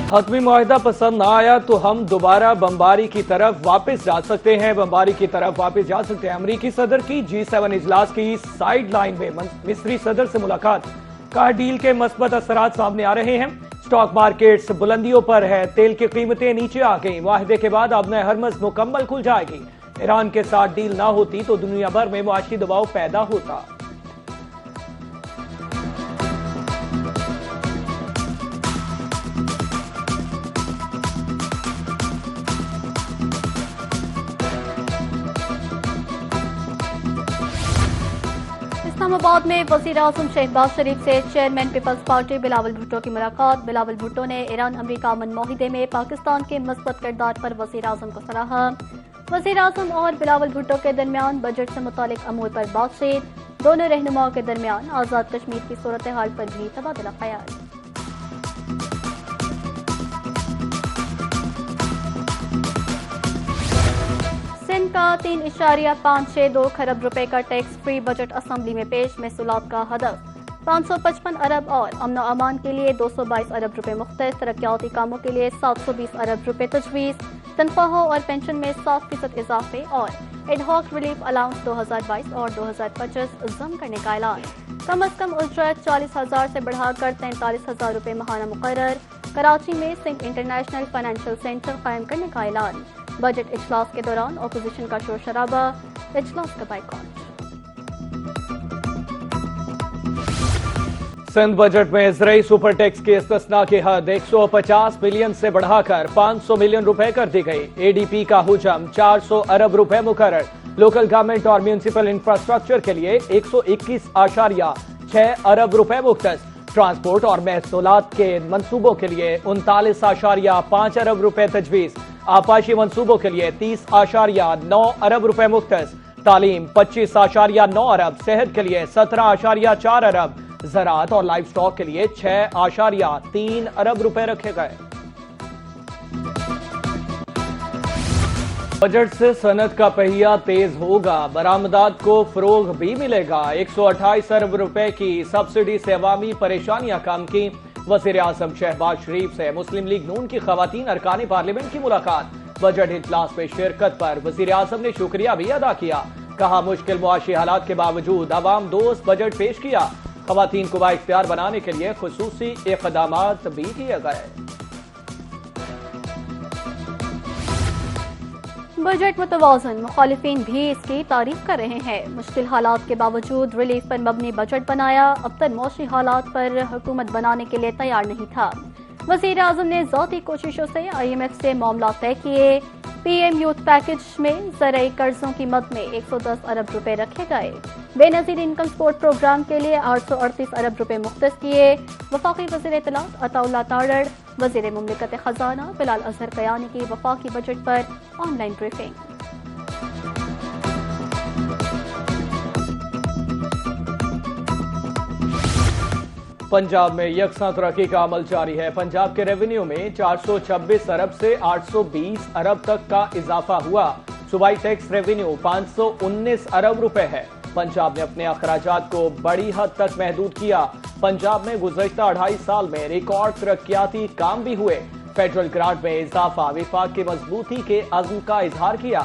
حتمی معاہدہ پسند نہ آیا تو ہم دوبارہ بمباری کی طرف واپس جا سکتے ہیں امریکی صدر کی G7 اجلاس کی سائیڈ لائن میں مصری صدر سے ملاقات کا ڈیل کے مثبت اثرات سامنے آ رہے ہیں سٹاک مارکیٹس بلندیوں پر ہے تیل کی قیمتیں نیچے آ گئیں معاہدے کے بعد اب ہرمز مکمل کھل جائے گی ایران کے ساتھ ڈیل نہ ہوتی تو دنیا بھر میں معاشی دباؤ پیدا ہوتا اسلام آباد میں وزیر اعظم شہباز شریف سے چیئرمین پیپلز پارٹی بلاول بھٹو کی ملاقات بلاول بھٹو نے ایران امریکہ امن معاہدے میں پاکستان کے مثبت کردار پر وزیر اعظم کو سراہا وزیر اعظم اور بلاول بھٹو کے درمیان بجٹ سے متعلق امور پر بات چیت دونوں رہنماؤں کے درمیان آزاد کشمیر کی صورتحال پر بھی تبادلہ خیال سندھ کا 3.562 کھرب روپے کا ٹیکس فری بجٹ اسمبلی میں پیش محصولات کا ہدف 555 ارب اور امن و امان کے لیے 222 ارب روپے مختص ترقیاتی کاموں کے لیے 720 ارب روپے تجویز تنخواہوں اور پینشن میں 7% اضافے اور ایڈ ہاک ریلیف الاؤنس 2022 اور 2025 ضم کرنے کا اعلان کم از کم اجرت 40,000 سے بڑھا کر 43,000 روپے ماہانہ مقرر کراچی میں سندھ انٹرنیشنل فائنینشیل سینٹر قائم کرنے کا اعلان بجٹ اجلاس کے دوران اپوزیشن کا شور شرابہ اجلاس کا بائیکاٹ سندھ بجٹ میں زرعی سپر ٹیکس کی استثناء کی حد 150 بلین سے بڑھا کر 500 ملین روپے کر دی گئی اے ڈی پی کا حجم 400 ارب روپے مقرر لوکل گورنمنٹ اور میونسپل انفراسٹرکچر کے لیے 121.6 ارب روپے مختص ٹرانسپورٹ اور محصولات کے منصوبوں کے لیے 39.5 ارب روپے تجویز آبپاشی منصوبوں کے لیے 30.9 ارب روپے مختص تعلیم 25.9 ارب صحت کے لیے 17.4 ارب زراعت اور لائف سٹاک کے لیے 6.3 ارب روپے رکھے گئے بجٹ سے صنعت کا پہیہ تیز ہوگا برآمدات کو فروغ بھی ملے گا 128 ارب روپے کی سبسڈی سے عوامی پریشانیاں کم کی وزیر اعظم شہباز شریف سے مسلم لیگ نون کی خواتین ارکان پارلیمنٹ کی ملاقات بجٹ اجلاس میں شرکت پر وزیر اعظم نے شکریہ بھی ادا کیا کہا مشکل معاشی حالات کے باوجود عوام دوست بجٹ پیش کیا خواتین کو بااختیار بنانے کے لیے خصوصی اقدامات بھی کیے گئے بجٹ متوازن مخالفین بھی اس کی تعریف کر رہے ہیں مشکل حالات کے باوجود ریلیف پر مبنی بجٹ بنایا اب تک معاشی حالات پر حکومت بنانے کے لیے تیار نہیں تھا وزیر اعظم نے ذاتی کوششوں سے آئی ایم ایف سے معاملات طے کیے پی ایم یوتھ پیکج میں زرعی قرضوں کی مد میں 110 ارب روپے رکھے گئے بے نظیر انکم سپورٹ پروگرام کے لیے 838 ارب روپے مختص کیے وفاقی وزیر اطلاعات عطا اللہ تارڑ وزیر مملکت خزانہ بلال اظہر قیانی کی وفاقی budget per on line briefing Punjab میں یکساں ترقی کا عمل جاری ہے پنجاب کے ریونیو میں 426 ارب سے 820 ارب تک کا اضافہ ہوا صوبائی ٹیکس ریونیو 519 ارب روپے ہے پنجاب نے اپنے اخراجات کو بڑی حد تک محدود کیا پنجاب میں گزشتہ 2.5 سال میں ریکارڈ ترقیاتی کام بھی ہوئے فیڈرل گرانٹ میں اضافہ وفاق کی مضبوطی کے عزم کا اظہار کیا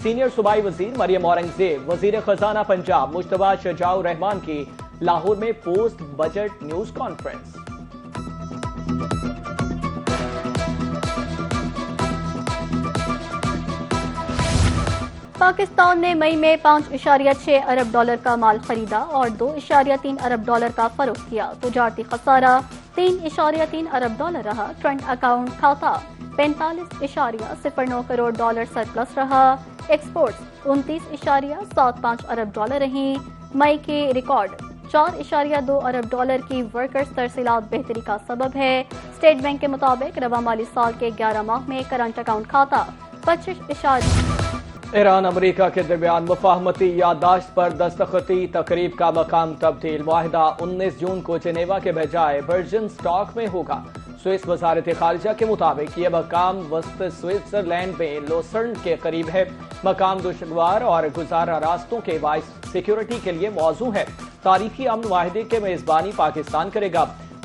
سینئر صوبائی وزیر مریم اورنگزیب وزیر خزانہ پنجاب مجتبیٰ شجاع الرحمان کی لاہور میں post budget news conference Pakistan نے مئی میں 5.6 ارب ڈالر کا مال خریدا اور 2.3 ارب ڈالر کا فروخت کیا تجارتی خسارہ 3.3 ارب ڈالر رہا کرنٹ اکاؤنٹ کھاتہ 45.09 کروڑ ڈالر سرپلس رہا ایکسپورٹس 29.75 ارب ڈالر رہیں مئی کی ریکارڈ 4.2 ارب ڈالر کی ورکرز ترسیلات بہتری کا سبب ہے اسٹیٹ بینک کے مطابق رواں مالی سال کے 11 ماہ میں کرنٹ اکاؤنٹ کھاتہ 25 ایران امریکہ کے درمیان مفاہمتی یادداشت پر دستخطی تقریب کا مقام تبدیل معاہدہ 19 جون کو جنیوا کے بجائے ورجن سٹاک میں ہوگا سوئس وزارت خارجہ کے مطابق یہ مقام وسط سوئٹزرلینڈ میں لوسرن کے قریب ہے مقام دشوار اور گزارا راستوں کے باعث سیکیورٹی کے لیے موزوں ہے تاریخی امن معاہدے کے میزبانی پاکستان کرے گا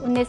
19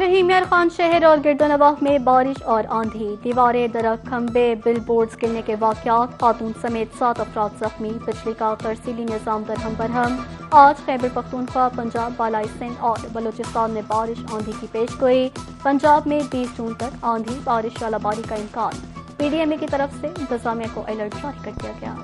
رحیم یار خان شہر اور گردنواح میں بارش اور آندھی، دیواریں، درخت، کھمبے، بل بورڈز گرنے کے واقعات، خاتون سمیت 7 افراد زخمی، بجلی کا ترسیلی نظام درہم برہم۔ آج خیبر پختونخوا، پنجاب، بالائی سندھ اور بلوچستان میں بارش آندھی کی پیش گوئی۔ پنجاب میں 20 جون تک آندھی بارش ژالہ باری کا امکان، پی ڈی ایم اے کی طرف سے انتظامیہ کو الرٹ جاری کر دیا گیا۔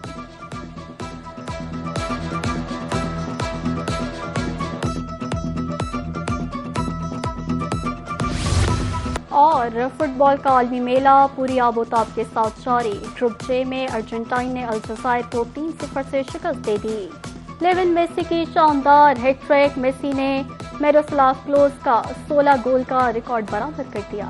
اور فٹ بال کا عالمی میلہ پوری آب و تاب کے ساتھ جاری۔ گروپ جے میں ارجنٹائن نے الجزائر کو 3-0 سے شکست دے دی۔ لیون میسی کی شاندار ہیٹ ٹرک، میسی نے میروسلاو کلوز کا 16 گول کا ریکارڈ برابر کر دیا۔